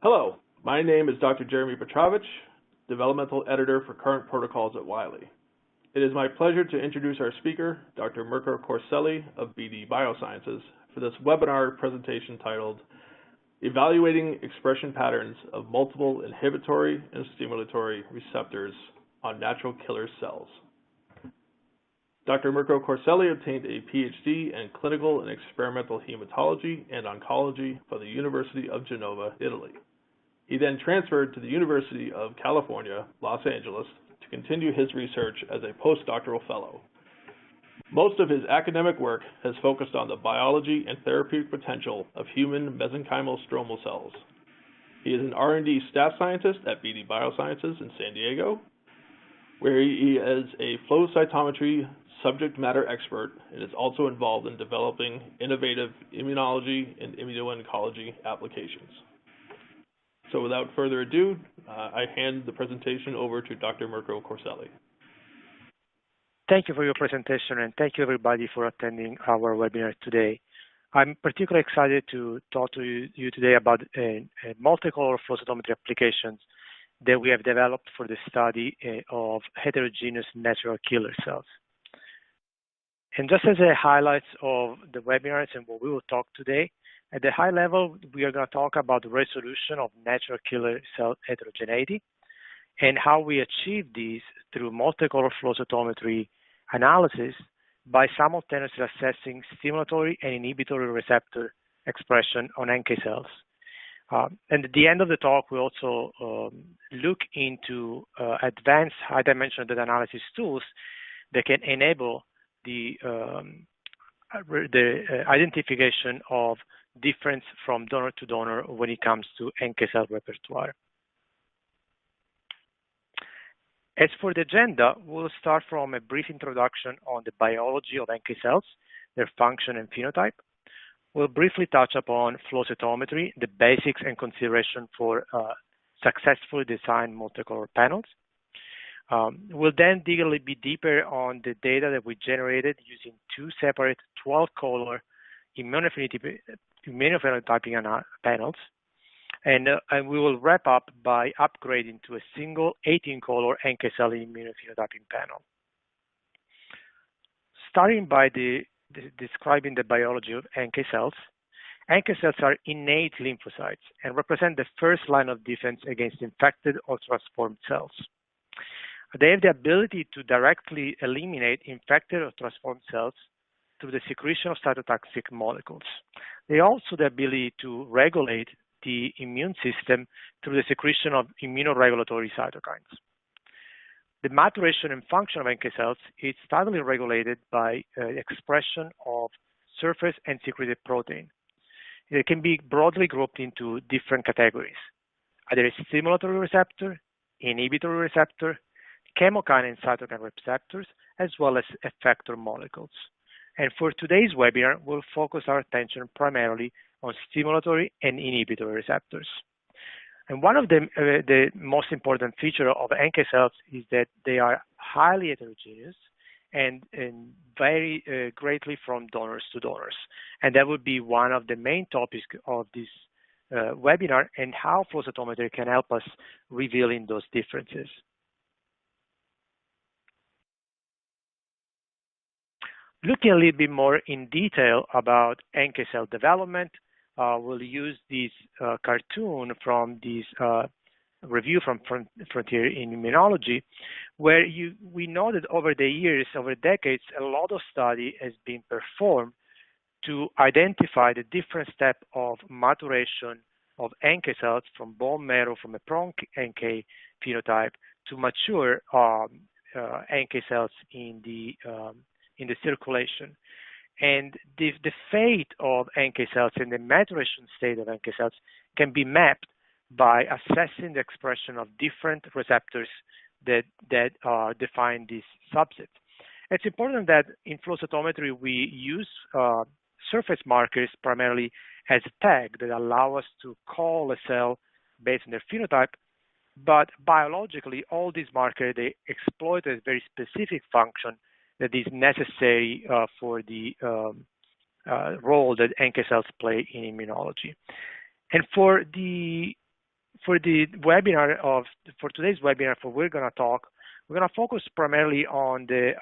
Hello, my name is Dr. Jeremy Petrovich, Developmental Editor for Current Protocols at Wiley. It is my pleasure to introduce our speaker, Dr. Mirko Corselli of BD Biosciences, for this webinar presentation titled Evaluating Expression Patterns of Multiple Inhibitory and Stimulatory Receptors on Natural Killer Cells. Dr. Mirko Corselli obtained a PhD in Clinical and Experimental Hematology and Oncology from the University of Genova, Italy. He then transferred to the University of California, Los Angeles, to continue his research as a postdoctoral fellow. Most of his academic work has focused on the biology and therapeutic potential of human mesenchymal stromal cells. He is an R&D staff scientist at BD Biosciences in San Diego, where he is a flow cytometry subject matter expert and is also involved in developing innovative immunology and immuno-oncology applications. So without further ado, I hand the presentation over to Dr. Mirko Corselli. Thank you for your presentation, and thank you everybody for attending our webinar today. I'm particularly excited to talk to you today about multicolor flow cytometry applications that we have developed for the study of heterogeneous natural killer cells. And just as a highlights of the webinars and what we will talk today, at the high level, we are going to talk about the resolution of natural killer cell heterogeneity and how we achieve these through multicolor flow cytometry analysis by simultaneously assessing stimulatory and inhibitory receptor expression on NK cells. And at the end of the talk, we also look into advanced high-dimensional data analysis tools that can enable the identification of difference from donor to donor when it comes to NK cell repertoire. As for the agenda, we'll start from a brief introduction on the biology of NK cells, their function and phenotype. We'll briefly touch upon flow cytometry, the basics and consideration for successfully designed multicolor panels. We'll then dig a little bit deeper on the data that we generated using two separate 12-color immunophenotyping panels. And we will wrap up by upgrading to a single 18-color NK cell immunophenotyping panel. Starting by describing the biology of NK cells are innate lymphocytes and represent the first line of defense against infected or transformed cells. They have the ability to directly eliminate infected or transformed cells through the secretion of cytotoxic molecules. They also have the ability to regulate the immune system through the secretion of immunoregulatory cytokines. The maturation and function of NK cells is tightly regulated by expression of surface and secreted protein. It can be broadly grouped into different categories, either a stimulatory receptor, inhibitory receptor, chemokine and cytokine receptors, as well as effector molecules. And for today's webinar, we'll focus our attention primarily on stimulatory and inhibitory receptors. And one of the most important feature of NK cells is that they are highly heterogeneous and vary greatly from donors to donors. And that would be one of the main topics of this webinar, and how flow cytometry can help us revealing those differences. Looking a little bit more in detail about NK cell development, we'll use this cartoon from this review from Frontier in Immunology, where we know that over the years, over decades, a lot of study has been performed to identify the different steps of maturation of NK cells from bone marrow, from a pro-NK phenotype, to mature NK cells in the circulation. And the fate of NK cells and the maturation state of NK cells can be mapped by assessing the expression of different receptors that define this subset. It's important that in flow cytometry we use surface markers primarily as a tag that allow us to call a cell based on their phenotype, but biologically all these markers, they exploit a very specific function that is necessary for the role that NK cells play in immunology. And for the for today's webinar, we're going to focus primarily on the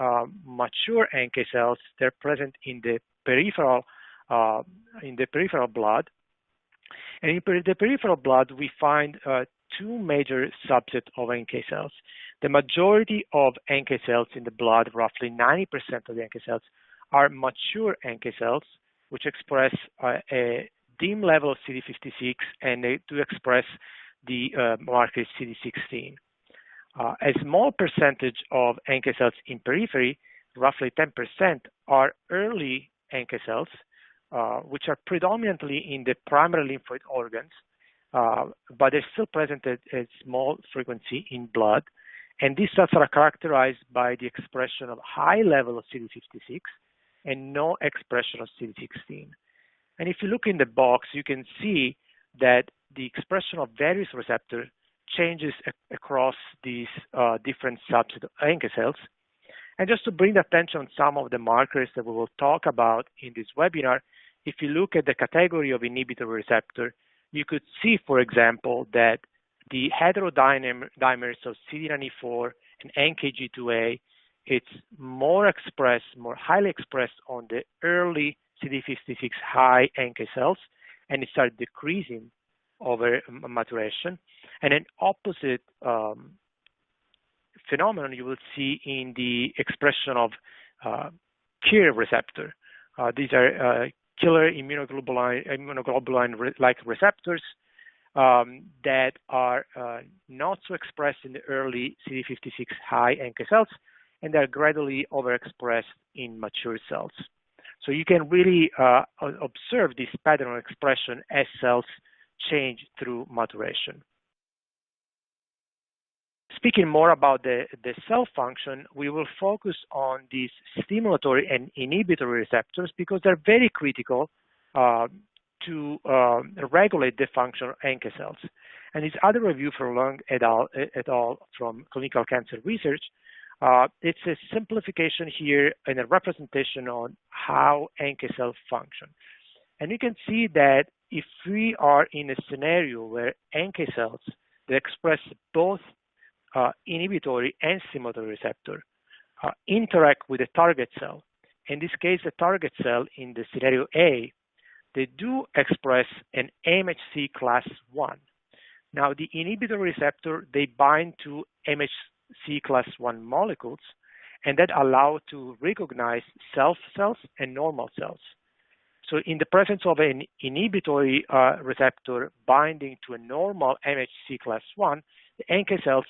mature NK cells. They're present in the peripheral blood. And in the peripheral blood, we find two major subsets of NK cells. The majority of NK cells in the blood, roughly 90% of the NK cells, are mature NK cells, which express a dim level of CD56, and they do express the marker CD16. A small percentage of NK cells in periphery, roughly 10%, are early NK cells, which are predominantly in the primary lymphoid organs, but they're still present at a small frequency in blood. And these cells are characterized by the expression of high level of CD56 and no expression of CD16. And if you look in the box, you can see that the expression of various receptors changes across these different subsets of NK cells. And just to bring attention on some of the markers that we will talk about in this webinar, if you look at the category of inhibitory receptor, you could see, for example, that the heterodimers of CD94 and NKG2A, it's more highly expressed on the early CD56 high NK cells, and it starts decreasing over maturation. And an opposite phenomenon you will see in the expression of KIR receptor. These are killer immunoglobulin-like receptors that are not so expressed in the early CD56 high NK cells, and they're gradually overexpressed in mature cells. So you can really observe this pattern of expression as cells change through maturation. Speaking more about the cell function, we will focus on these stimulatory and inhibitory receptors because they're very critical to regulate the function of NK cells. And this other review from Long et al. From Clinical Cancer Research, it's a simplification here and a representation on how NK cells function. And you can see that if we are in a scenario where NK cells that express both inhibitory and stimulatory receptor interact with the target cell, in this case, the target cell in the scenario A, they do express an MHC class 1. Now, the inhibitory receptor, they bind to MHC class 1 molecules, and that allow to recognize self cells and normal cells. So in the presence of an inhibitory receptor binding to a normal MHC class 1, the NK cells,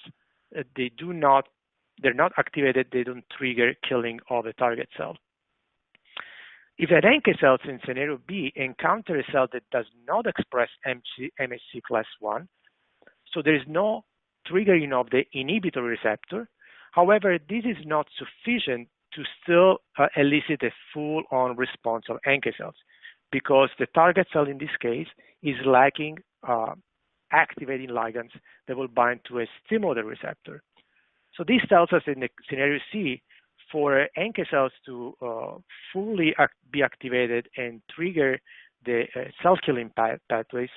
they're not activated, they don't trigger killing of a target cell. If an NK cells in scenario B encounter a cell that does not express MHC class 1, so there is no triggering of the inhibitory receptor. However, this is not sufficient to still elicit a full-on response of NK cells because the target cell in this case is lacking activating ligands that will bind to a stimulatory receptor. So this tells us in the scenario C, for NK cells to fully be activated and trigger the cell killing pathways,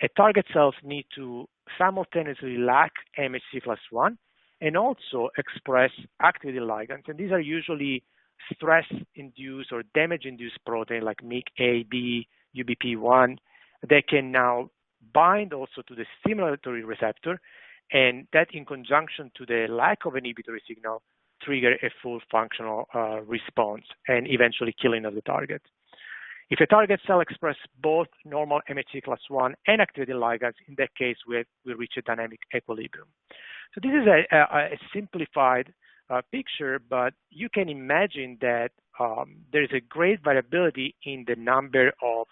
a target cells need to simultaneously lack MHC class 1 and also express activating ligands. And these are usually stress-induced or damage-induced protein like MIC-A, B, UBP1 that can now bind also to the stimulatory receptor, and that in conjunction to the lack of inhibitory signal trigger a full functional response and eventually killing of the target. If a target cell expresses both normal MHC class 1 and activating ligands, in that case, we reach a dynamic equilibrium. So this is a simplified picture, but you can imagine that there is a great variability in the number of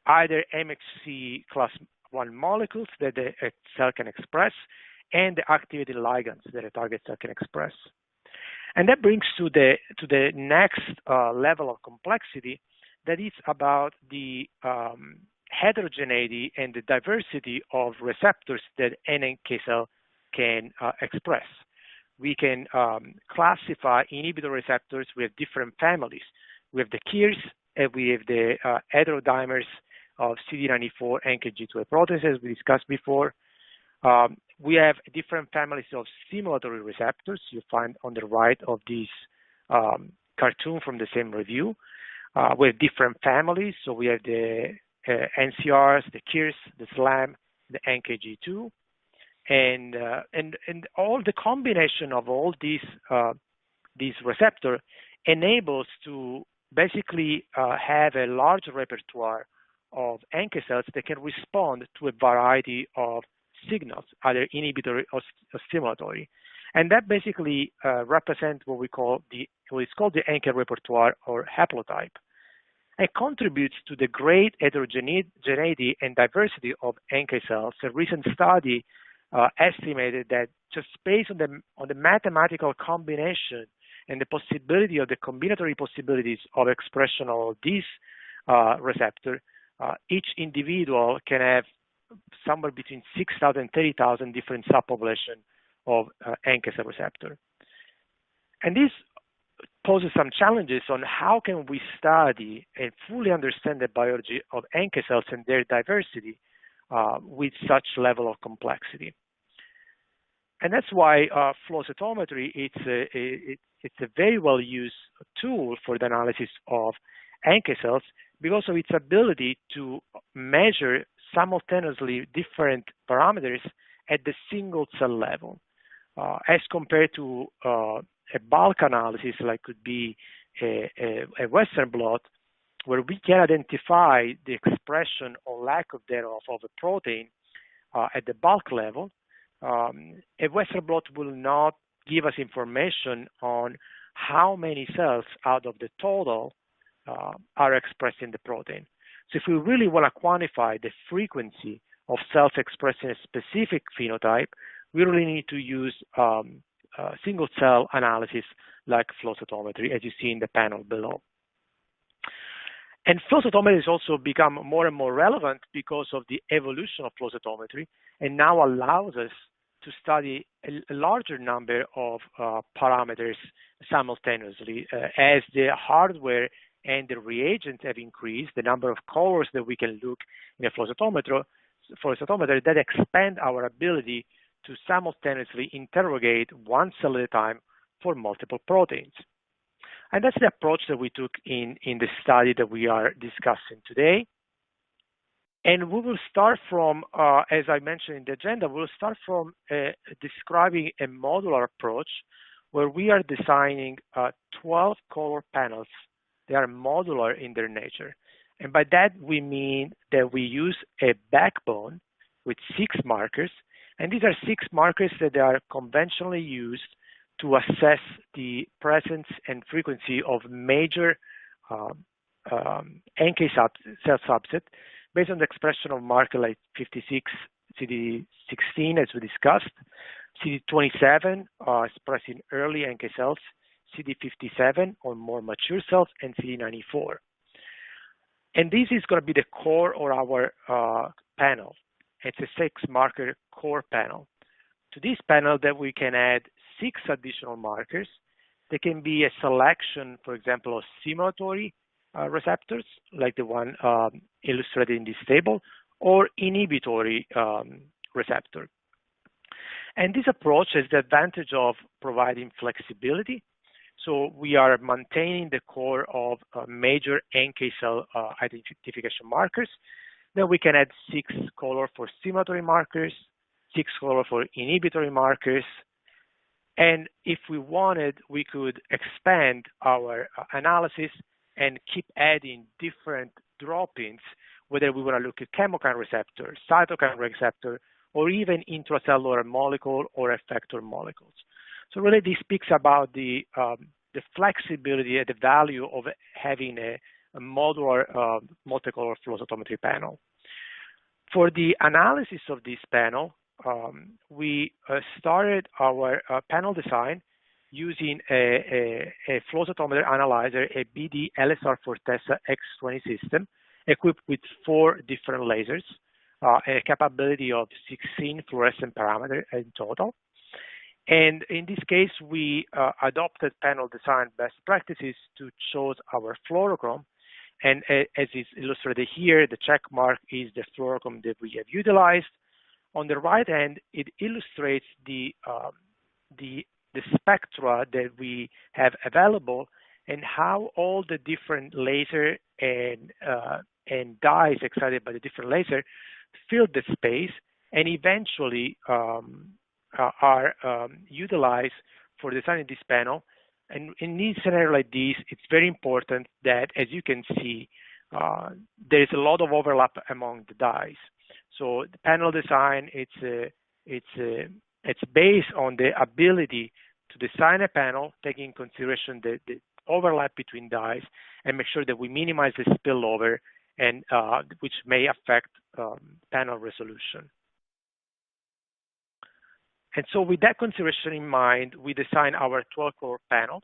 either MHC class 1 molecules that a cell can express and the activating ligands that a target cell can express. And that brings to the next level of complexity, that is about the heterogeneity and the diversity of receptors that NK cell can express. We can classify inhibitory receptors with different families. We have the KIRs, and we have the heterodimers of CD94 NKG2A proteins, as we discussed before. We have different families of stimulatory receptors. You find on the right of this cartoon from the same review. We have different families. So we have the NCRs, the KIRs, the SLAM, the NKG2, and all the combination of all these receptors enables to basically have a large repertoire of NK cells that can respond to a variety of signals, either inhibitory or stimulatory. And that basically represents what is called the NK repertoire or haplotype. It contributes to the great heterogeneity and diversity of NK cells. A recent study estimated that just based on the mathematical combination and the possibility of the combinatory possibilities of expression of these receptor, each individual can have somewhere between 6,000 and 30,000 different subpopulations of NK cell receptor. And this poses some challenges on how can we study and fully understand the biology of NK cells and their diversity with such level of complexity. And that's why flow cytometry, it's a very well used tool for the analysis of NK cells because of its ability to measure simultaneously different parameters at the single cell level, as compared to a bulk analysis like could be a Western blot, where we can identify the expression or lack of thereof of a protein at the bulk level. A Western blot will not give us information on how many cells out of the total are expressing the protein. So if we really want to quantify the frequency of cells expressing a specific phenotype, we really need to use single cell analysis like flow cytometry, as you see in the panel below. And flow cytometry has also become more and more relevant because of the evolution of flow cytometry, and now allows us to study a larger number of parameters simultaneously. As the hardware and the reagents have increased, the number of colors that we can look in a flow cytometer that expand our ability to simultaneously interrogate one cell at a time for multiple proteins. And that's the approach that we took in the study that we are discussing today. And we will start from, as I mentioned in the agenda, we'll start from describing a modular approach where we are designing 12 color panels. They are modular in their nature. And by that, we mean that we use a backbone with 6 markers. And these are 6 markers that are conventionally used to assess the presence and frequency of major NK cell subset based on the expression of marker like 56, CD16, as we discussed, CD27 expressing early NK cells, CD57 on more mature cells, and CD94. And this is going to be the core of our panel. It's a 6-marker core panel. To this panel, that we can add 6 additional markers. They can be a selection, for example, of stimulatory receptors, like the one illustrated in this table, or inhibitory receptor. And this approach has the advantage of providing flexibility. So we are maintaining the core of major NK cell identification markers. Then we can add 6 color for stimulatory markers, 6 color for inhibitory markers. And if we wanted, we could expand our analysis and keep adding different drop-ins, whether we want to look at chemokine receptor, cytokine receptor, or even intracellular molecule or effector molecules. So really, this speaks about the flexibility and the value of having a modular multicolor flow cytometry panel. For the analysis of this panel, we started our panel design using a flow cytometer analyzer, a BD LSR Fortessa X20 system, equipped with 4 different lasers, a capability of 16 fluorescent parameters in total. And in this case, we adopted panel design best practices to choose our fluorochrome. And as is illustrated here, the check mark is the fluorochrome that we have utilized. On the right hand, it illustrates the spectra that we have available and how all the different laser and dyes excited by the different laser fill the space and eventually are utilized for designing this panel. And in this scenario like this, it's very important that, as you can see, there is a lot of overlap among the dyes. So the panel design, it's based on the ability to design a panel, taking into consideration the overlap between dyes, and make sure that we minimize the spillover, and which may affect panel resolution. And so with that consideration in mind, we design our 12-color panels.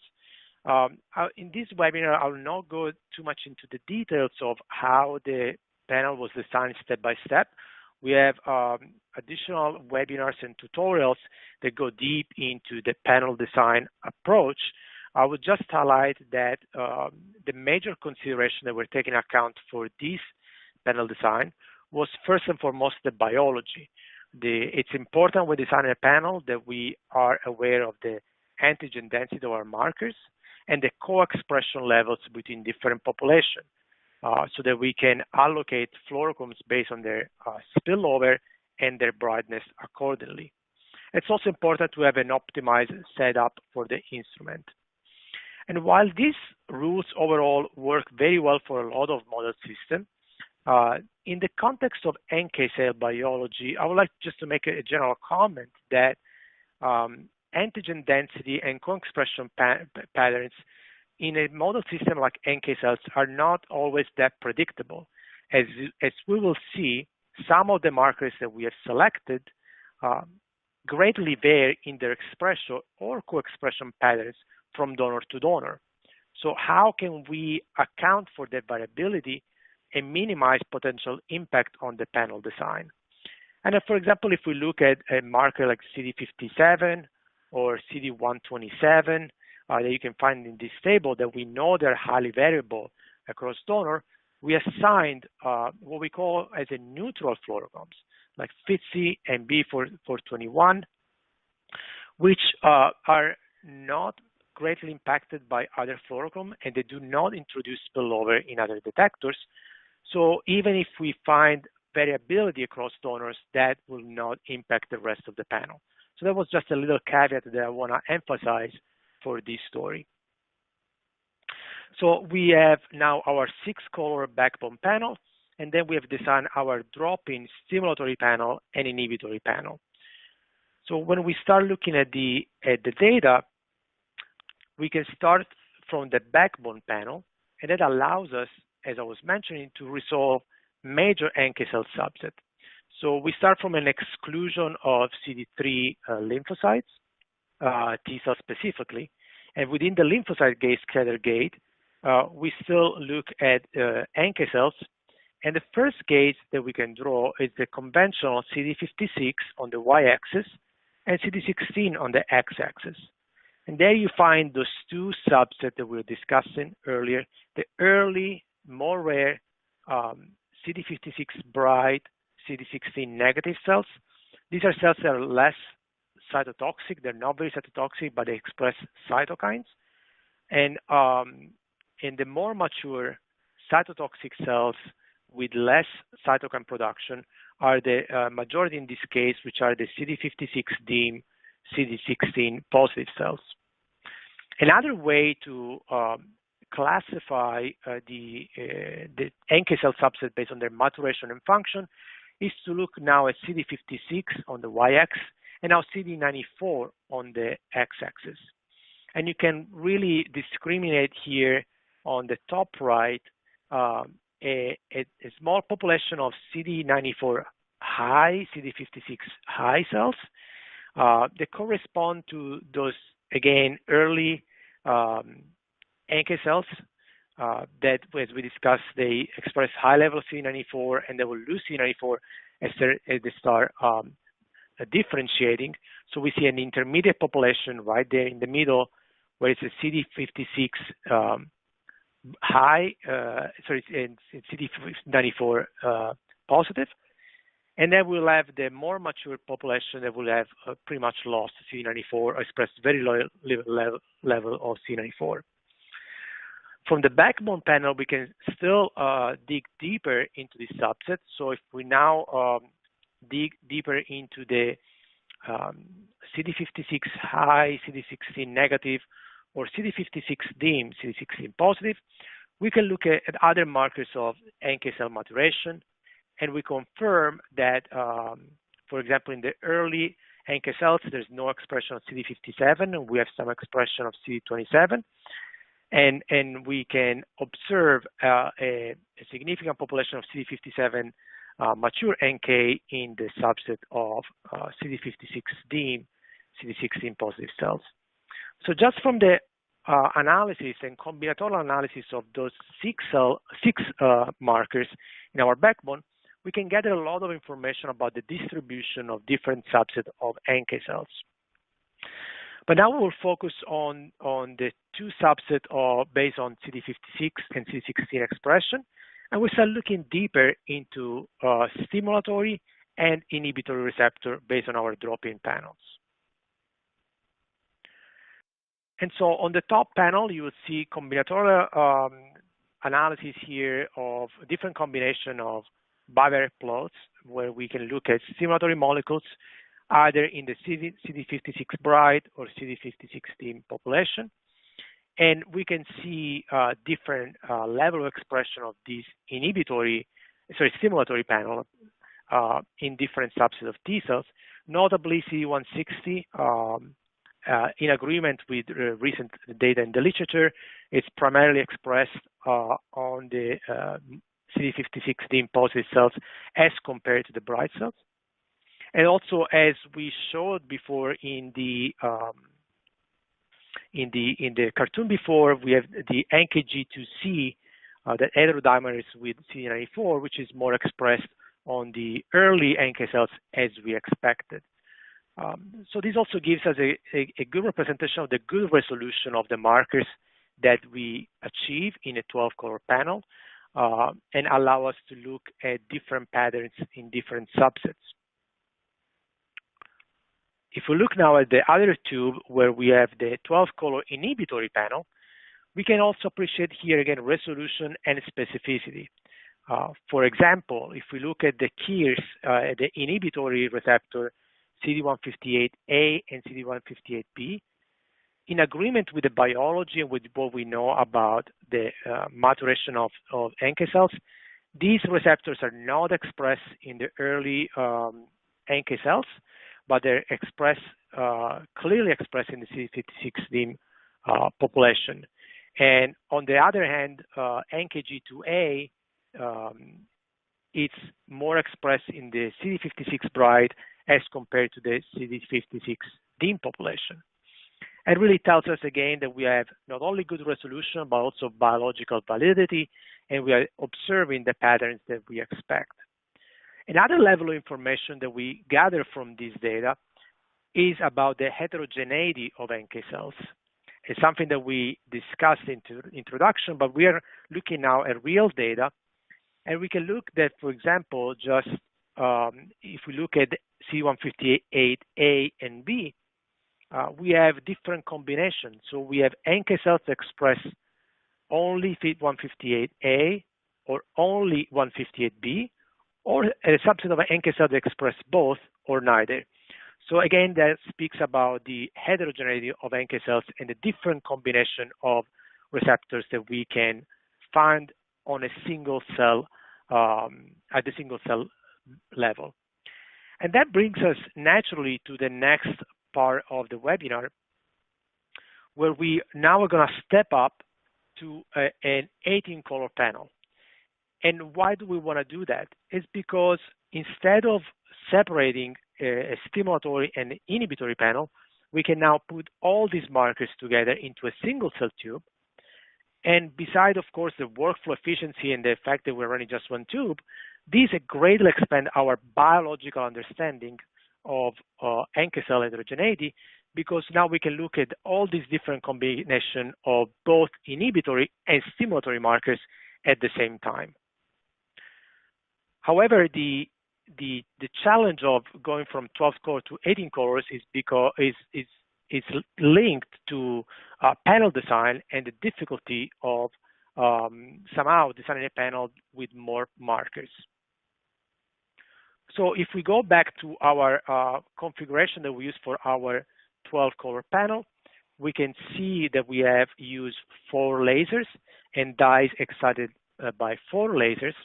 In this webinar, I will not go too much into the details of how the panel was designed step by step. We have additional webinars and tutorials that go deep into the panel design approach. I would just highlight that the major consideration that we're taking account for this panel design was first and foremost the biology. It's important when designing a panel that we are aware of the antigen density of our markers and the co-expression levels between different populations, so that we can allocate fluorochromes based on their spillover and their brightness accordingly. It's also important to have an optimized setup for the instrument. And while these rules overall work very well for a lot of model systems, in the context of NK cell biology, I would like just to make a general comment that antigen density and co-expression patterns in a model system like NK cells are not always that predictable. As we will see, some of the markers that we have selected greatly vary in their expression or co-expression patterns from donor to donor. So how can we account for that variability and minimize potential impact on the panel design? And for example, if we look at a marker like CD57 or CD127 that you can find in this table that we know they're highly variable across donor, we assigned what we call as a neutral fluorochromes, like FITC and B421, which are not greatly impacted by other fluorochrome, and they do not introduce spillover in other detectors. So even if we find variability across donors, that will not impact the rest of the panel. So that was just a little caveat that I want to emphasize for this story. So we have now our 6-color backbone panel, and then we have designed our drop-in stimulatory panel and inhibitory panel. So when we start looking at the data, we can start from the backbone panel, and that allows us, as I was mentioning, to resolve major NK cell subset. So we start from an exclusion of CD3 lymphocytes, T cells specifically, and within the lymphocyte gate scatter gate, we still look at NK cells, and the first gate that we can draw is the conventional CD56 on the y-axis and CD16 on the x-axis. And there you find those two subsets that we were discussing earlier, the early, more rare CD56 bright, CD16 negative cells. These are cells that are less cytotoxic. They're not very cytotoxic, but they express cytokines. And in the more mature cytotoxic cells with less cytokine production are the majority in this case, which are the CD56 dim, CD16 positive cells. Another way to classify the NK cell subset based on their maturation and function is to look now at CD56 on the y-axis and now CD94 on the x-axis. And you can really discriminate here on the top right a small population of CD94 high, CD56 high cells. They correspond to those, again, early NK cells that, as we discussed, they express high level of CD94 and they will lose CD94 as they start differentiating. So we see an intermediate population right there in the middle where it's a CD56 high, sorry, CD94 positive. And then we'll have the more mature population that will have pretty much lost CD94 or expressed very low level of CD94. From the backbone panel, we can still dig deeper into this subset. So if we now dig deeper into the CD56 high, CD16 negative, or CD56 dim, CD16 positive, we can look at other markers of NK cell maturation, and we confirm that, for example, in the early NK cells, there's no expression of CD57, and we have some expression of CD27, and we can observe a significant population of CD57 mature NK in the subset of CD56 dim, CD16 positive cells. So just from the analysis and combinatorial analysis of those six markers in our backbone, we can gather a lot of information about the distribution of different subsets of NK cells. But now we'll focus on the two subsets based on CD56 and CD16 expression, and we start looking deeper into stimulatory and inhibitory receptor based on our drop-in panels. And so on the top panel, you will see combinatorial analysis here of different combination of bivariate plots where we can look at stimulatory molecules either in the CD56 bright or CD56 dim population. And we can see different level of expression of this stimulatory panel in different subsets of T cells, notably CD160 in agreement with recent data in the literature. It's primarily expressed on the CD56 dim positive cells as compared to the bright cells. And also, as we showed before in the cartoon before, we have the NKG2C that heterodimers with CD94, which is more expressed on the early NK cells as we expected. So this also gives us a good representation of the good resolution of the markers that we achieve in a 12-color panel and allow us to look at different patterns in different subsets. If we look now at the other tube where we have the 12-color inhibitory panel, we can also appreciate here again resolution and specificity. For example, if we look at the KIRs, the inhibitory receptor CD158A and CD158B, in agreement with the biology and with what we know about the maturation of NK cells, these receptors are not expressed in the early NK cells, but they're clearly expressed in the CD56 dim population. And on the other hand, NKG2A, it's more expressed in the CD56 bright as compared to the CD56 dim population. It really tells us again that we have not only good resolution, but also biological validity, and we are observing the patterns that we expect. Another level of information that we gather from this data is about the heterogeneity of NK cells. It's something that we discussed in the introduction, but we are looking now at real data, and we can look that, for example, just if we look at CD158A and B, we have different combinations. So we have NK cells that express only CD158A or only 158B, or a subset of NK cells that express both or neither. So again, that speaks about the heterogeneity of NK cells and the different combination of receptors that we can find on a single cell, at the single cell level. And that brings us naturally to the next part of the webinar, where we now are going to step up to an 18-color panel. And why do we want to do that? It's because instead of separating a stimulatory and inhibitory panel, we can now put all these markers together into a single cell tube. And beside, of course, the workflow efficiency and the fact that we're running just one tube, these greatly expand our biological understanding of NK cell heterogeneity, because now we can look at all these different combinations of both inhibitory and stimulatory markers at the same time. However, the the challenge of going from 12 colors to 18 colors is because it's linked to panel design and the difficulty of somehow designing a panel with more markers. So if we go back to our configuration that we use for our 12 color panel, we can see that we have used 4 lasers and dyes excited by 4 lasers,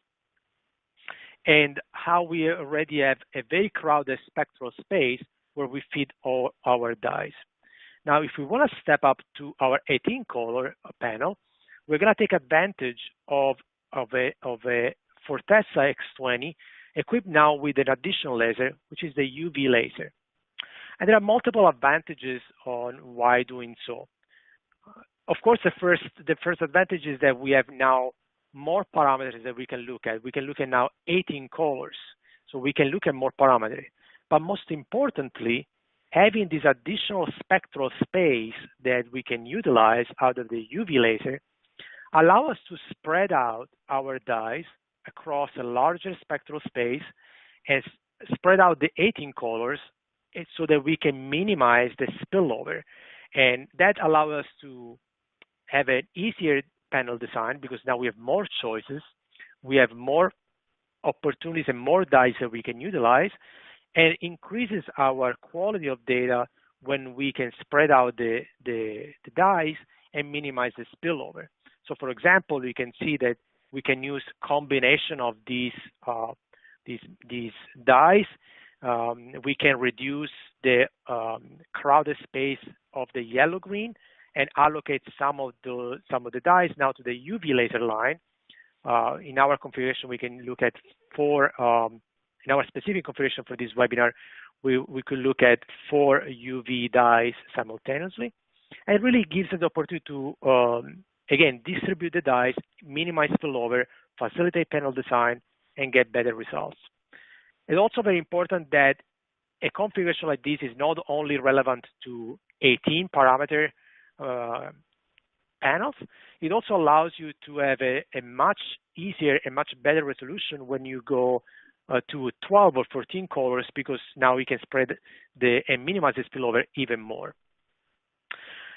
and how we already have a very crowded spectral space where we feed all our dyes. Now, if we want to step up to our 18 color panel, we're going to take advantage of a Fortessa X20 equipped now with an additional laser, which is the UV laser. And there are multiple advantages on why doing so. Of course, the first advantage is that we have now more parameters that we can look at. We can look at now 18 colors, so we can look at more parameters. But most importantly, having this additional spectral space that we can utilize out of the UV laser allow us to spread out our dyes across a larger spectral space and spread out the 18 colors so that we can minimize the spillover. And that allows us to have an easier panel design because now we have more choices, we have more opportunities and more dyes that we can utilize, and increases our quality of data when we can spread out the dyes and minimize the spillover. So for example, we can see that we can use combination of these dyes. We can reduce the crowded space of the yellow-green and allocate some of the dyes now to the UV laser line. In our configuration, we can look at 4. In our specific configuration for this webinar, we could look at 4 UV dyes simultaneously, and it really gives us the opportunity to again distribute the dyes, minimize spillover, facilitate panel design, and get better results. It's also very important that a configuration like this is not only relevant to 18 parameter panels, it also allows you to have a much easier and much better resolution when you go to 12 or 14 colors, because now we can spread and minimize the spillover even more.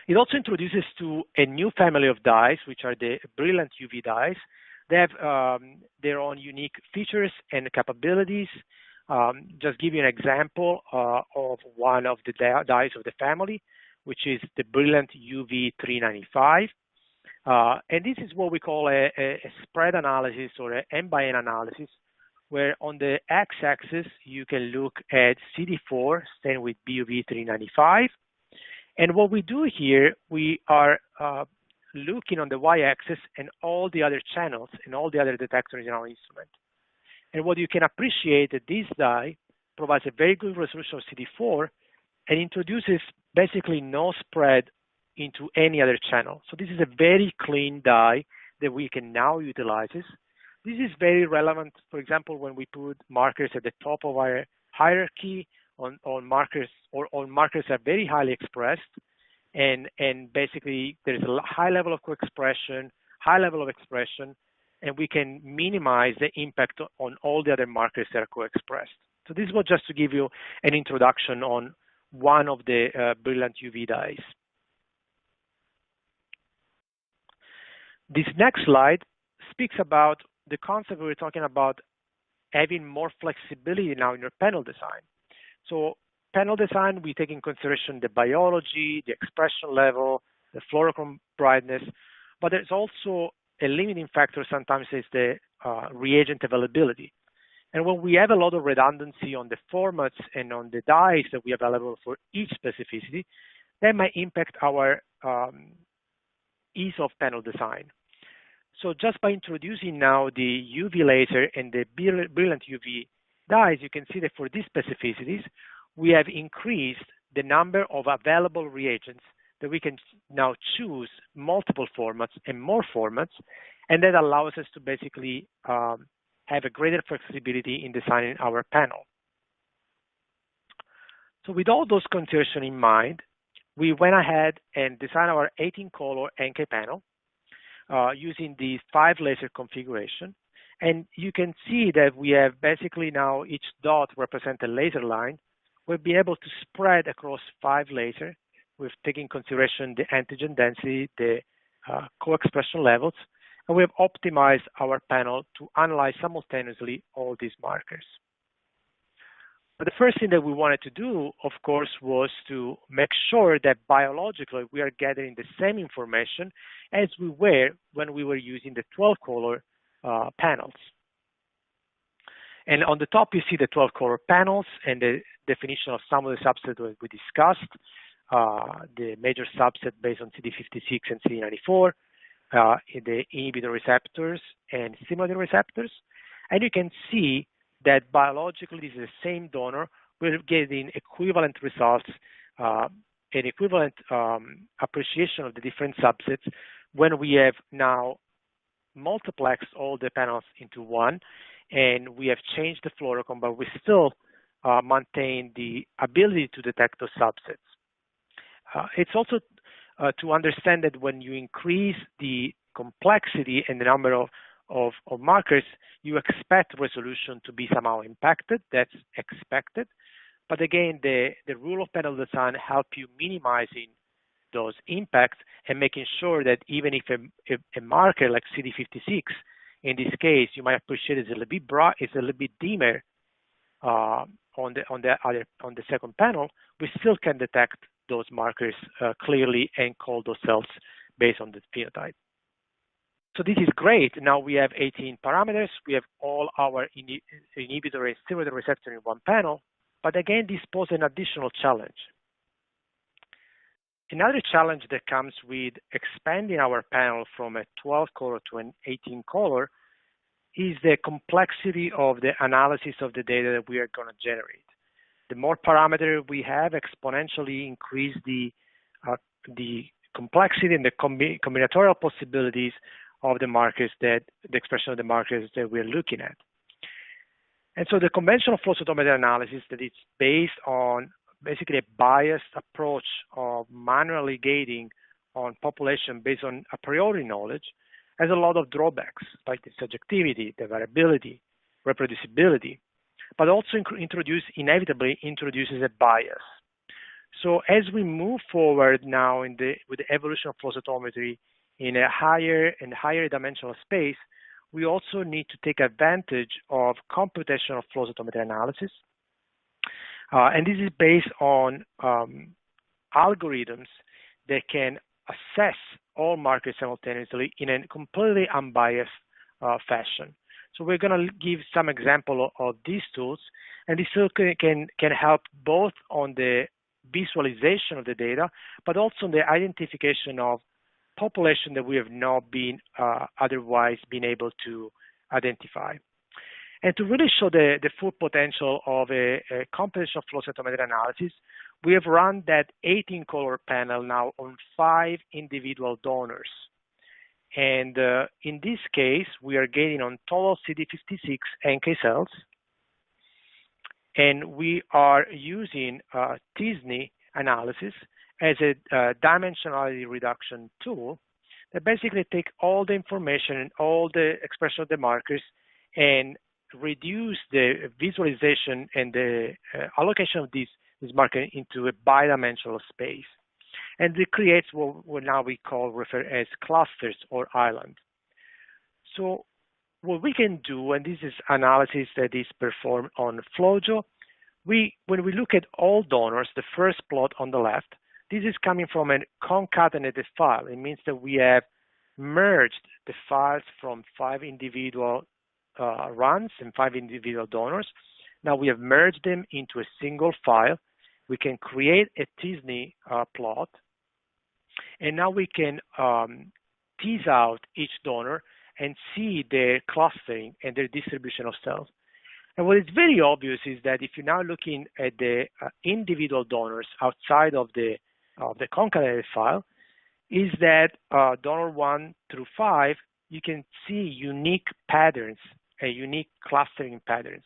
It also introduces to a new family of dyes, which are the brilliant UV dyes. They have their own unique features and capabilities. Just give you an example of one of the dyes of the family, which is the brilliant UV 395. And this is what we call a spread analysis or an N by N analysis, where on the x-axis you can look at CD4 staying with BUV 395. And what we do here, we are looking on the y-axis and all the other channels and all the other detectors in our instrument. And what you can appreciate that this dye provides a very good resolution of CD4 and introduces basically no spread into any other channel. So this is a very clean dye that we can now utilize. This is very relevant, for example, when we put markers at the top of our hierarchy on markers or on markers that are very highly expressed, and basically there's a high level of co-expression, high level of expression, and we can minimize the impact on all the other markers that are co-expressed. So this was just to give you an introduction on one of the brilliant UV dyes. This next slide speaks about the concept we were talking about, having more flexibility now in your panel design. So panel design, we take in consideration the biology, the expression level, the fluorochrome brightness, but there's also a limiting factor sometimes is the reagent availability. And when we have a lot of redundancy on the formats and on the dyes that we have available for each specificity, that might impact our ease of panel design. So just by introducing now the UV laser and the brilliant UV dyes, you can see that for these specificities, we have increased the number of available reagents that we can now choose multiple formats and more formats, and that allows us to basically have a greater flexibility in designing our panel. So with all those considerations in mind, we went ahead and designed our 18 color NK panel using the 5 laser configuration. And you can see that we have basically now each dot represents a laser line. We'll be able to spread across 5 lasers with taking consideration the antigen density, the co-expression levels, and we have optimized our panel to analyze simultaneously all these markers. But the first thing that we wanted to do, of course, was to make sure that biologically we are gathering the same information as we were when we were using the 12-color panels. And on the top, you see the 12-color panels and the definition of some of the subsets that we discussed, the major subset based on CD56 and CD94, the inhibitory receptors and stimulatory receptors. And you can see that biologically this is the same donor. We're getting equivalent results, an equivalent appreciation of the different subsets when we have now multiplexed all the panels into one, and we have changed the fluorochrome, but we still maintain the ability to detect those subsets. It's also to understand that when you increase the complexity and the number of markers, you expect resolution to be somehow impacted. That's expected. But again, the rule of panel design help you minimizing those impacts and making sure that even if a marker like CD56, in this case, you might appreciate is a little bit bright, it's a little bit dimmer on the second panel, we still can detect those markers clearly and call those cells based on the phenotype. So this is great. Now we have 18 parameters. We have all our inhibitory and stimulatory receptor in one panel. But again, this poses an additional challenge. Another challenge that comes with expanding our panel from a 12-color to an 18-color is the complexity of the analysis of the data that we are going to generate. The more parameters we have, exponentially increase the complexity and the combinatorial possibilities of the markers the expression of the markers that we're looking at. And so the conventional flow cytometry analysis that is based on basically a biased approach of manually gating on population based on a priori knowledge has a lot of drawbacks, like the subjectivity, the variability, reproducibility, but also inevitably introduces a bias. So as we move forward now with the evolution of flow cytometry in a higher and higher dimensional space, we also need to take advantage of computational flow cytometry analysis. And this is based on algorithms that can assess all markers simultaneously in a completely unbiased fashion. So we're going to give some example of these tools, and this tool can help both on the visualization of the data, but also on the identification of population that we have not been otherwise been able to identify. And to really show the full potential of a computational flow cytometry analysis, we have run that 18-color panel now on 5 individual donors. And in this case, we are getting on total CD56 NK cells, and we are using t-SNE analysis as a dimensionality reduction tool that basically take all the information and all the expression of the markers and reduce the visualization and the allocation of this marker into a bidimensional space. And it creates what now we refer as clusters or islands. So what we can do, and this is analysis that is performed on FlowJo, when we look at all donors, the first plot on the left, this is coming from a concatenated file. It means that we have merged the files from 5 individual runs and 5 individual donors. Now we have merged them into a single file. We can create a t-SNE plot, and now we can tease out each donor and see their clustering and their distribution of cells. And what is very obvious is that if you're now looking at the individual donors outside of the concatenated file, is that donor 1 through 5, you can see unique patterns and unique clustering patterns.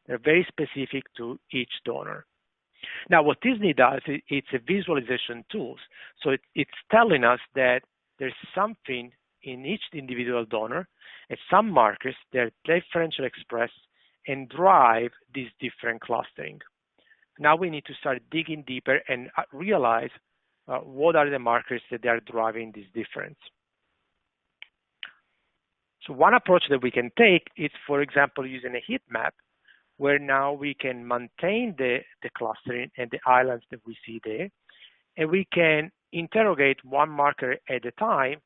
They're very specific to each donor. Now, what t-SNE does, it's a visualization tool. So it's telling us that there's something in each individual donor and some markers that are differentially expressed and drive this different clustering. Now we need to start digging deeper and realize what are the markers that are driving this difference. So one approach that we can take is, for example, using a heat map, where now we can maintain the clustering and the islands that we see there, and we can interrogate one marker at a time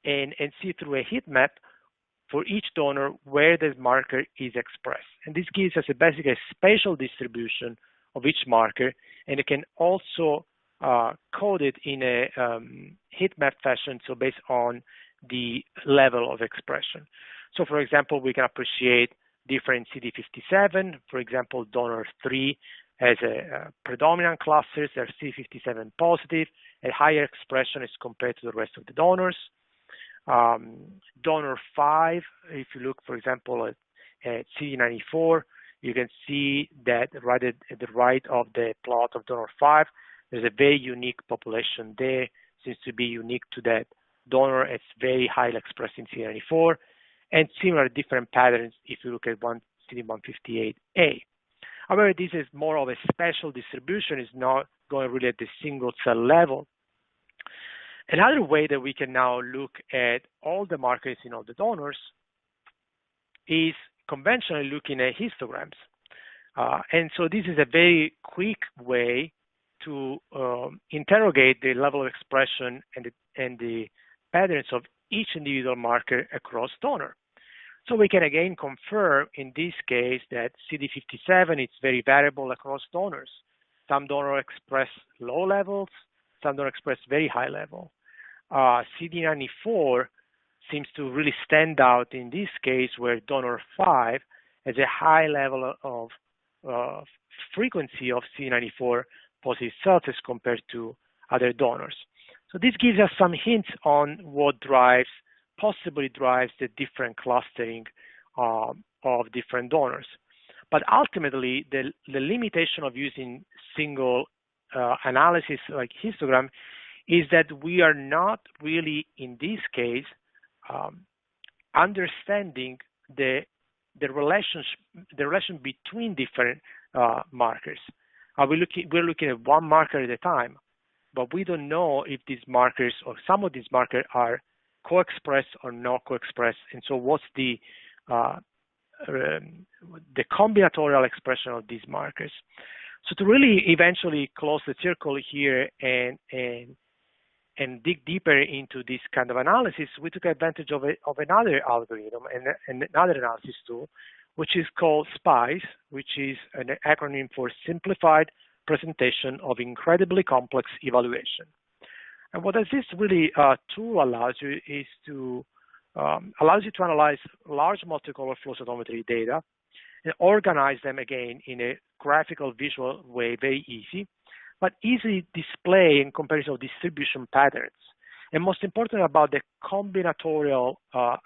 and see through a heat map for each donor where the marker is expressed. And this gives us basically a spatial distribution of each marker, and it can also code it in a heat map fashion, so based on the level of expression. So for example, we can appreciate different CD57. For example, donor 3 has a predominant clusters that are CD57 positive, a higher expression as compared to the rest of the donors. Donor 5, if you look, for example, at CD94, you can see that right at the right of the plot of donor 5, there's a very unique population there, seems to be unique to that donor. It's very highly expressed in CD94, and similar different patterns if you look at CD158A. However, this is more of a special distribution, is not going really at the single cell level. Another way that we can now look at all the markers in all the donors is conventionally looking at histograms. And so this is a very quick way to interrogate the level of expression and the patterns of each individual marker across donor. So we can again confirm in this case that CD57 is very variable across donors. Some donors express low levels, some donors express very high level. CD94 seems to really stand out in this case, where donor 5 has a high level of frequency of CD94 positive cells as compared to other donors. So this gives us some hints on what possibly drives the different clustering of different donors. But ultimately, the limitation of using single analysis like histogram is that we are not really, in this case, understanding the relation between different markers. We're looking at one marker at a time, but we don't know if these markers or some of these markers are co-expressed or not co-expressed. And so what's the combinatorial expression of these markers? So to really eventually close the circle here and dig deeper into this kind of analysis, we took advantage of another algorithm and another analysis tool, which is called SPICE, which is an acronym for Simplified Presentation of Incredibly Complex Evaluation. And what does this really tool allows you is to analyze large multicolor flow cytometry data and organize them again in a graphical visual way, very easy, but easily display in comparison of distribution patterns. And most important about the combinatorial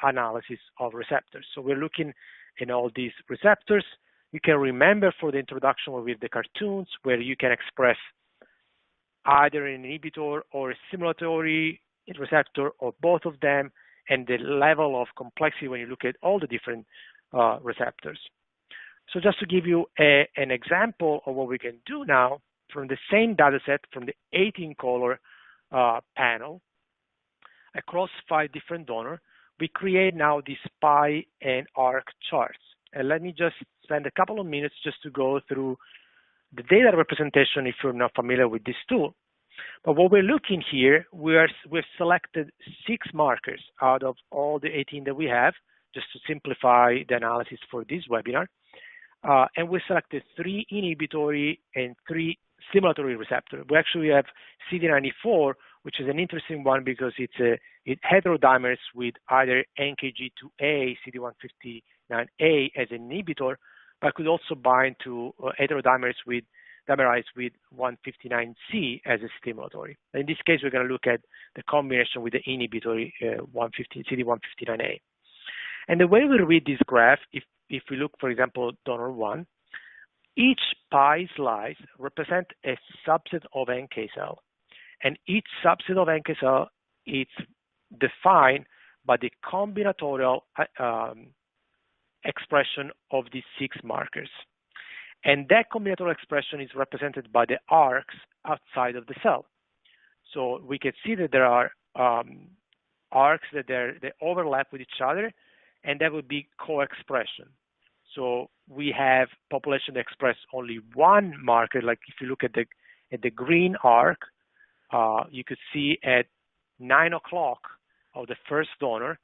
analysis of receptors. So we're looking at all these receptors. You can remember for the introduction with the cartoons where you can express either an inhibitor or a stimulatory receptor or both of them, and the level of complexity when you look at all the different receptors. So just to give you an example of what we can do now, from the same data set, from the 18-color panel, across 5 different donors, we create now these pie and arc charts. And let me just spend a couple of minutes just to go through the data representation if you're not familiar with this tool. But what we're looking here, we've selected 6 markers out of all the 18 that we have, just to simplify the analysis for this webinar. And we selected 3 inhibitory and 3 stimulatory receptors. We actually have CD94, which is an interesting one because it's heterodimers with either NKG2A, CD159A as an inhibitor, but could also bind to heterodimers with dimerized with 159C as a stimulatory. In this case, we're going to look at the combination with the inhibitory CD159A. And the way we read this graph, if we look, for example, donor 1, each pie slice represents a subset of NK cell, and each subset of NK cell is defined by the combinatorial expression of these 6 markers. And that combinatorial expression is represented by the arcs outside of the cell. So we can see that there are arcs that they overlap with each other, and that would be co-expression. So we have population that express only one marker. Like if you look at the green arc, you could see at 9 o'clock of the first donor.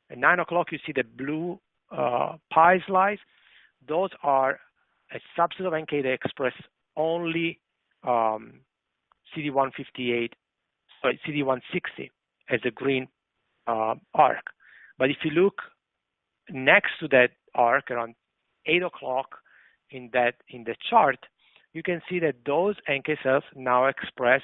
At 9 o'clock, you see the blue pi slice. Those are a subset of NK that express only CD158, sorry, CD160 as a green arc. But if you look next to that arc around 8 o'clock in the chart, you can see that those NK cells now express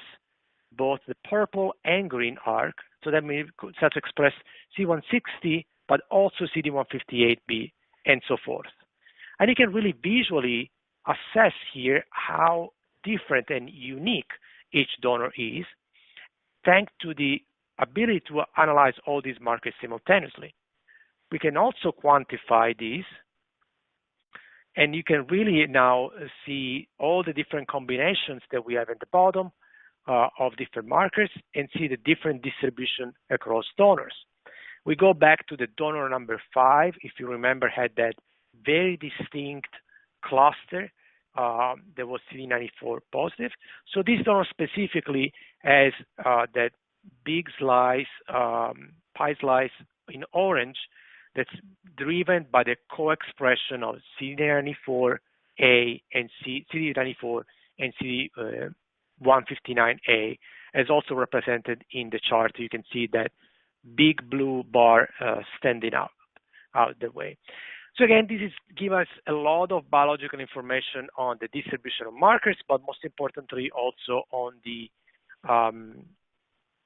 both the purple and green arc. So that means cells express CD160, but also CD158B, and so forth. And you can really visually assess here how different and unique each donor is, thanks to the ability to analyze all these markers simultaneously. We can also quantify these, and you can really now see all the different combinations that we have at the bottom of different markers and see the different distribution across donors. We go back to the donor number 5, if you remember, had that very distinct cluster that was CD94 positive. So this donor specifically has that big slice, pi slice in orange, that's driven by the co-expression of CD94A and CD94 and CD159A, as also represented in the chart. You can see that big blue bar standing out the way. So again, this give us a lot of biological information on the distribution of markers, but most importantly also on the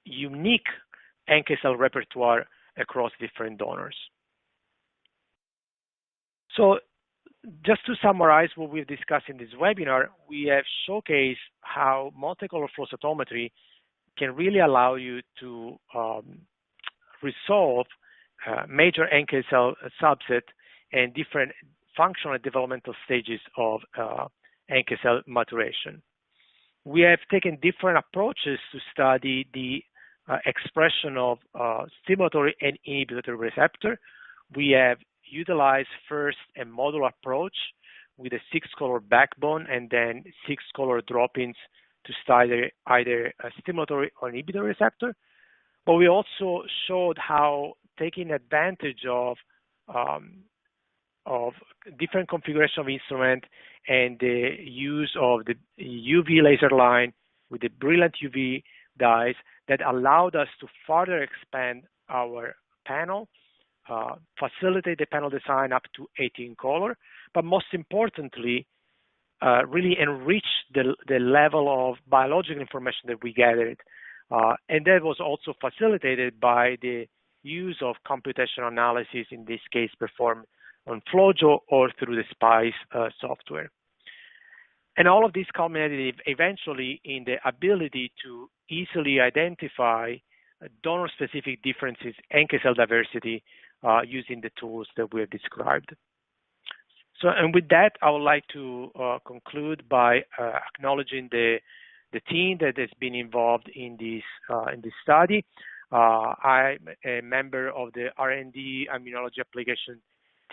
unique NK cell repertoire across different donors. So just to summarize what we've discussed in this webinar, we have showcased how multicolor flow cytometry can really allow you to resolve major NK cell subset and different functional and developmental stages of NK cell maturation. We have taken different approaches to study the expression of stimulatory and inhibitory receptor. We have utilized first a modular approach with a 6-color backbone and then 6-color drop-ins to study either a stimulatory or inhibitory receptor. But we also showed how taking advantage of different configuration of instrument and the use of the UV laser line with the brilliant UV dyes that allowed us to further expand our panel, facilitate the panel design up to 18 color, but most importantly, really enrich the level of biological information that we gathered. And that was also facilitated by the use of computational analysis, in this case performed on FlowJo or through the SPICE software. And all of this culminated eventually in the ability to easily identify donor-specific differences in NK cell diversity using the tools that we have described. So, and with that, I would like to conclude by acknowledging the team that has been involved in this study. I'm a member of the R&D immunology application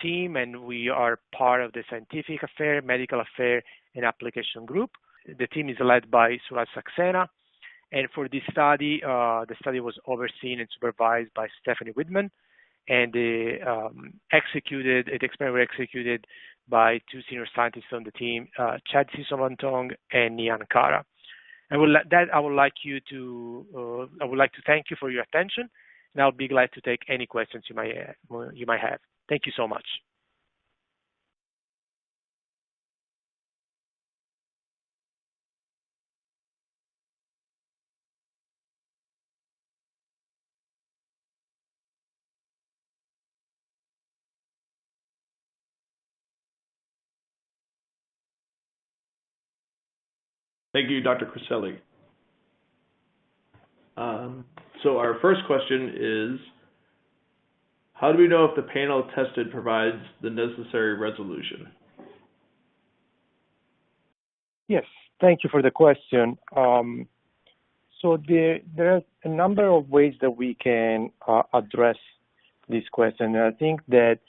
team, and we are part of the scientific affair, medical affair, and application group. The team is led by Suraj Saxena, and for this study, the study was overseen and supervised by Stephanie Whitman, and the experiment was executed by 2 senior scientists on the team, Chad Sisovantong and Nian Kara. And with that, I would like to thank you for your attention, and I'll be glad to take any questions you might have. Thank you so much. Thank you, Dr. Corselli. So our first question is, how do we know if the panel tested provides the necessary resolution? Yes, thank you for the question. So there are a number of ways that we can address this question. And I think that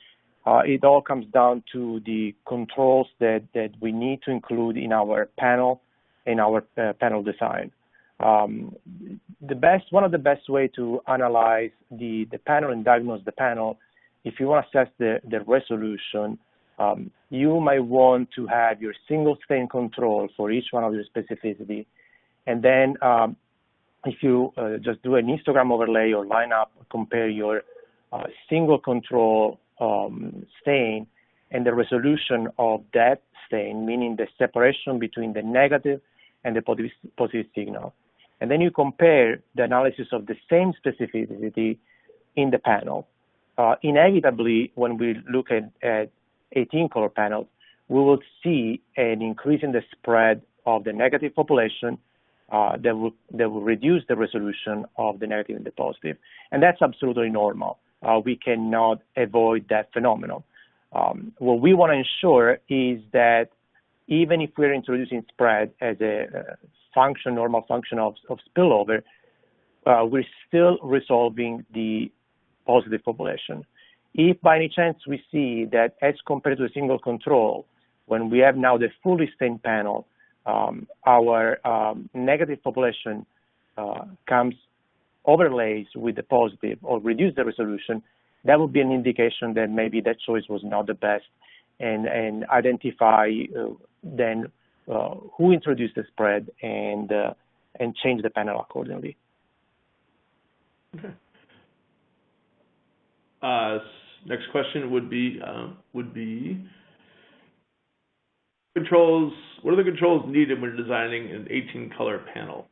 it all comes down to the controls that we need to include in our panel, panel design. One of the best way to analyze the panel and diagnose the panel, if you want to assess the resolution, you might want to have your single stain control for each one of your specificity. And then if you just do an histogram overlay or line up, compare your single control stain and the resolution of that stain, meaning the separation between the negative and the positive signal. And then you compare the analysis of the same specificity in the panel. Inevitably, when we look at 18 color panels, we will see an increase in the spread of the negative population that will reduce the resolution of the negative and the positive. And that's absolutely normal. We cannot avoid that phenomenon. What we want to ensure is that even if we're introducing spread as a normal function of spillover, we're still resolving the positive population. If by any chance we see that as compared to a single control, when we have now the fully stained panel, our negative population overlays with the positive or reduce the resolution, that would be an indication that maybe that choice was not the best, and identify then who introduced the spread and change the panel accordingly. Okay. Next question would be controls. What are the controls needed when designing an 18-color panel?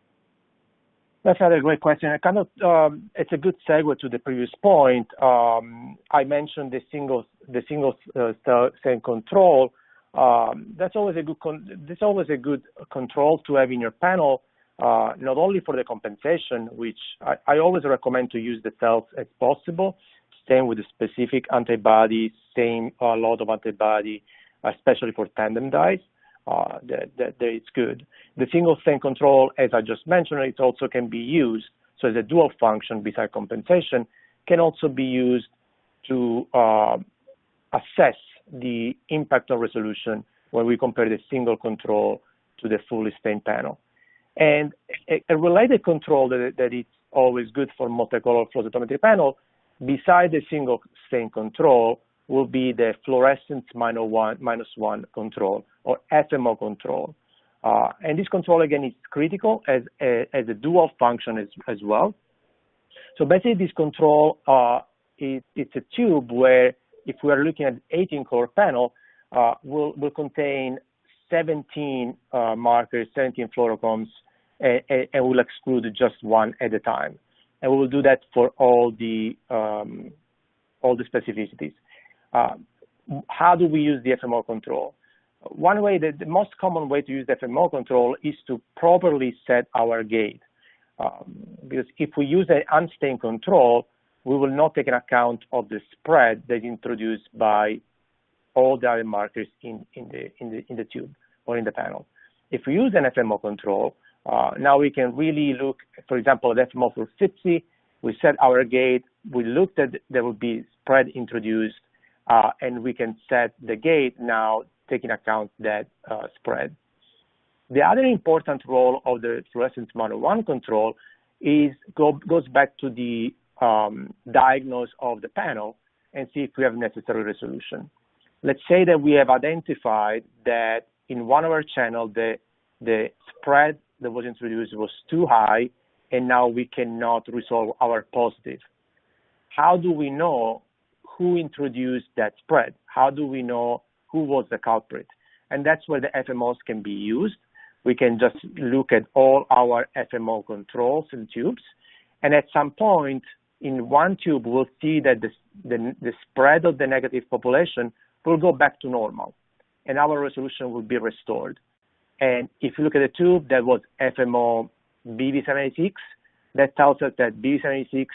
That's another great question. It's a good segue to the previous point. I mentioned the single stain control. That's always a good control to have in your panel, not only for the compensation, which I always recommend to use the cells as possible, staying with the specific antibody, same lot of antibody, especially for tandem dyes. That it's good. The single stain control, as I just mentioned, it also can be used, so as a dual function besides compensation, can also be used to assess the impact of resolution when we compare the single control to the fully stained panel. And a related control that is always good for multicolor flow cytometry panel, beside the single stain control, will be the fluorescence -1 control, or FMO control. And this control, again, is critical as a dual function as well. So basically, this control, it's a tube where, if we are looking at 18-color panel, will contain 17 markers, 17 fluorochromes, and we'll exclude just one at a time. And we will do that for all the specificities. How do we use the FMO control? One way, the most common way to use the FMO control is to properly set our gate. Because if we use an unstained control, we will not take an account of the spread that is introduced by all the other markers in the tube or in the panel. If we use an FMO control, now we can really look, for example, at FMO for 50, we set our gate, we looked at there will be spread introduced, and we can set the gate now taking account that spread. The other important role of the fluorescence -1 control goes back to the diagnose of the panel and see if we have necessary resolution. Let's say that we have identified that in one of our channels, the spread that was introduced was too high, and now we cannot resolve our positive. How do we know who introduced that spread? How do we know who was the culprit? And that's where the FMOs can be used. We can just look at all our FMO controls and tubes, and at some point in one tube, we'll see that the spread of the negative population will go back to normal, and our resolution will be restored. And if you look at the tube that was FMO BB76, that tells us that B76,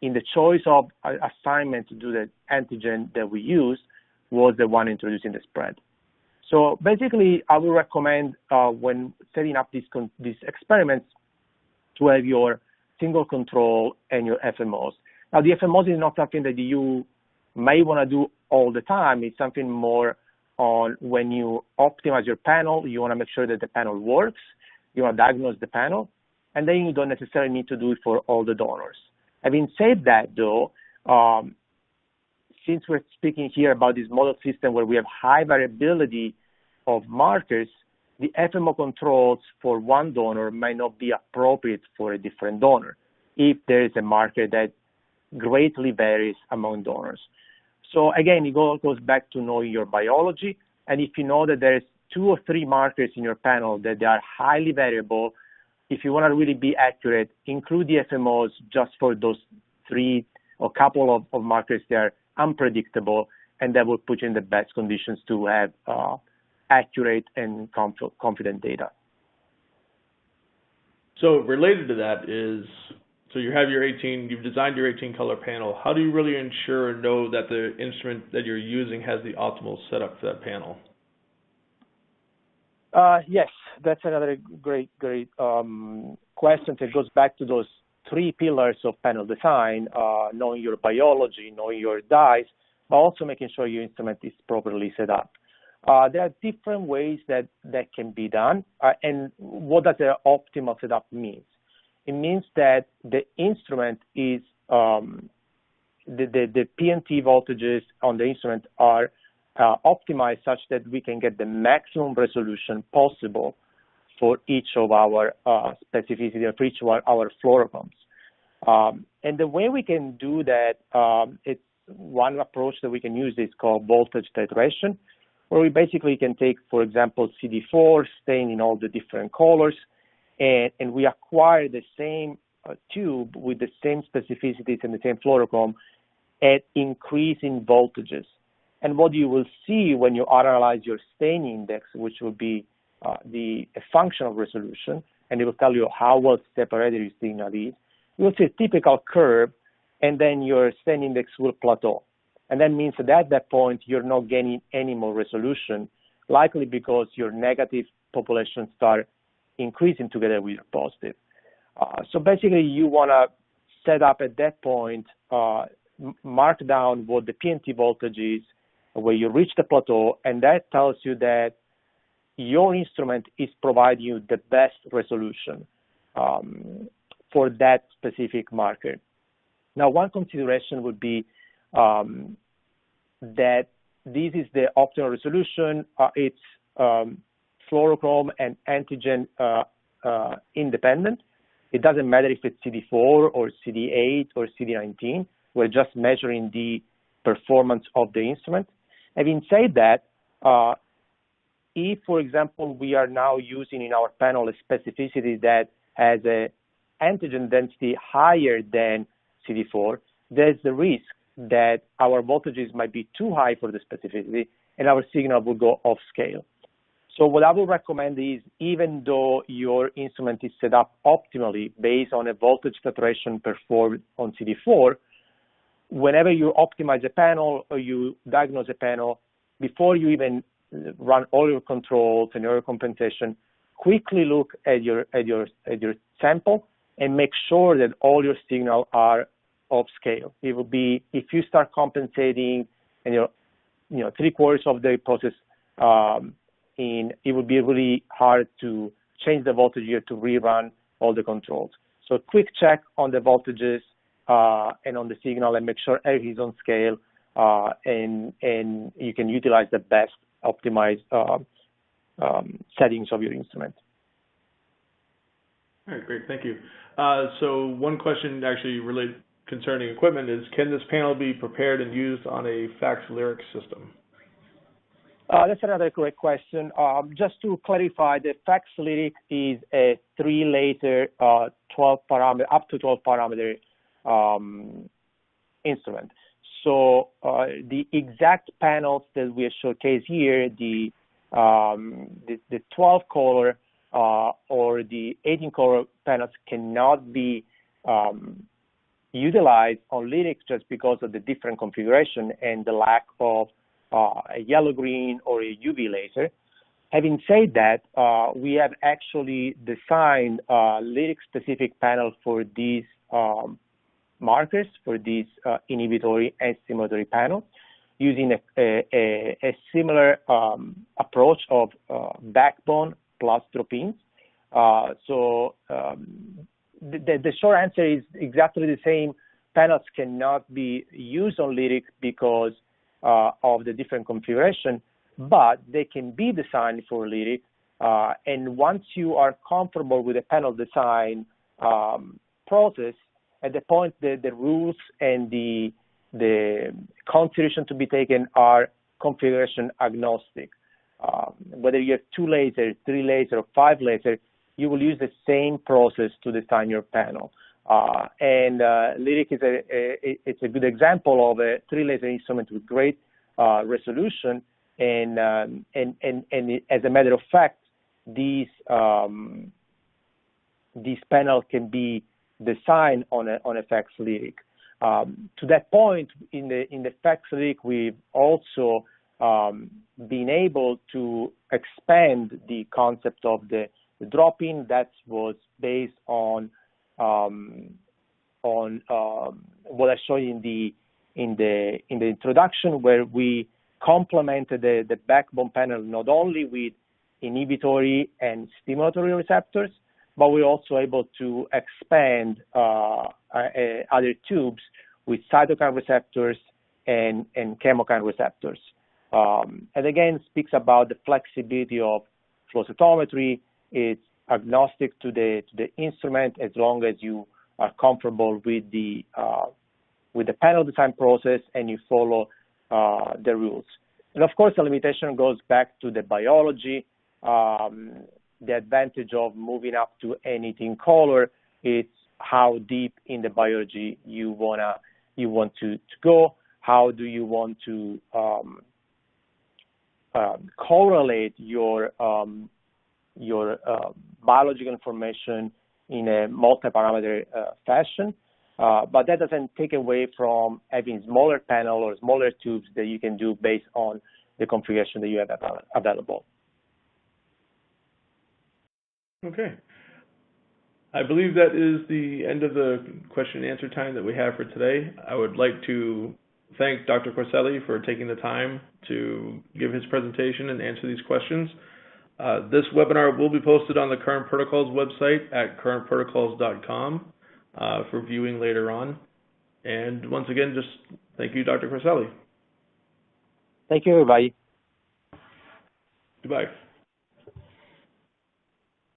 in the choice of assignment to do the antigen that we used, was the one introducing the spread. So basically, I would recommend when setting up these experiments to have your single control and your FMOs. Now, the FMOs is not something that you may want to do all the time. It's something more on when you optimize your panel, you want to make sure that the panel works, you want to diagnose the panel, and then you don't necessarily need to do it for all the donors. Having said that, though, since we're speaking here about this model system where we have high variability of markers, the FMO controls for one donor might not be appropriate for a different donor if there is a marker that greatly varies among donors. So again, it goes back to knowing your biology, and if you know that there's 2 or 3 markers in your panel that they are highly variable, if you want to really be accurate, include the FMOs just for those 3 or couple of markers that are unpredictable, and that will put you in the best conditions to have accurate and confident data. So related to that is, so you have your 18, you've designed your 18 color panel. How do you really ensure and know that the instrument that you're using has the optimal setup for that panel? Yes, that's another great question. It goes back to those 3 pillars of panel design, knowing your biology, knowing your dyes, but also making sure your instrument is properly set up. There are different ways that can be done, and what does the optimal setup mean? It means that the instrument is, the PNT voltages on the instrument are optimized such that we can get the maximum resolution possible for each of our specificity, for each of our fluorochromes. And the way we can do that, it's one approach that we can use is called voltage titration, where we basically can take, for example, CD4, stain in all the different colors, and we acquire the same tube with the same specificities and the same fluorochrome at increasing voltages. And what you will see when you analyze your stain index, which will be a function of resolution, and it will tell you how well separated your signal is, you will see a typical curve, and then your stain index will plateau. And that means that at that point, you're not gaining any more resolution, likely because your negative populations start increasing together with your positive. So basically, you want to set up at that point, mark down what the PNT voltage is, where you reach the plateau, and that tells you that your instrument is providing you the best resolution for that specific marker. Now, one consideration would be that this is the optimal resolution. It's fluorochrome and antigen independent. It doesn't matter if it's CD4 or CD8 or CD19. We're just measuring the performance of the instrument. Having said that, if, for example, we are now using in our panel a specificity that has an antigen density higher than CD4, there's the risk that our voltages might be too high for the specificity and our signal will go off scale. So what I would recommend is, even though your instrument is set up optimally based on a voltage saturation performed on CD4, whenever you optimize a panel or you diagnose a panel, before you even run all your controls and your compensation, quickly look at your sample and make sure that all your signals are off scale. It will be, if you start compensating and you're 3/4 of the process it would be really hard to change the voltage here to rerun all the controls. So quick check on the voltages and on the signal and make sure everything's on scale, and you can utilize the best optimized settings of your instrument. All right, great, thank you. So one question actually related concerning equipment is, can this panel be prepared and used on a fax lyric system? That's another great question. Just to clarify, the fax lyric is a 3-layer, 12 parameter, up to 12 parameter instrument. So the exact panels that we showcase here, the 12 color or the 18 color panels cannot be utilized on lytics just because of the different configuration and the lack of a yellow-green or a UV laser. Having said that, we have actually designed a lytic-specific panel for these markers, for these inhibitory and stimulatory panels, using a similar approach of backbone plus drop-ins. The short answer is exactly the same. Panels cannot be used on lytic because of the different configuration, but they can be designed for lytic. And once you are comfortable with the panel design process, at the point the rules and the consideration to be taken are configuration agnostic. Whether you have 2 lasers, 3 lasers, or 5 lasers, you will use the same process to design your panel. And lytic is it's a good example of a 3-laser instrument with great resolution. And as a matter of fact, these panels can be designed on a FACS lytic. To that point, in the FACS lytic, we've also been able to expand the concept of the drop-in that was based on what I showed in the introduction, where we complemented the backbone panel not only with inhibitory and stimulatory receptors, but we're also able to expand other tubes with cytokine receptors and chemokine receptors. And again, speaks about the flexibility of flow cytometry. It's agnostic to the instrument as long as you are comfortable with the panel design process and you follow the rules. And of course, the limitation goes back to the biology. The advantage of moving up to anything color is how deep in the biology you want to go. How do you want to correlate your biological information in a multi-parameter fashion, but that doesn't take away from having smaller panel or smaller tubes that you can do based on the configuration that you have available. Okay. I believe that is the end of the question and answer time that we have for today. I would like to thank Dr. Corselli for taking the time to give his presentation and answer these questions. This webinar will be posted on the Current Protocols website at currentprotocols.com for viewing later on. And once again, just thank you, Dr. Corselli. Thank you, everybody. Goodbye.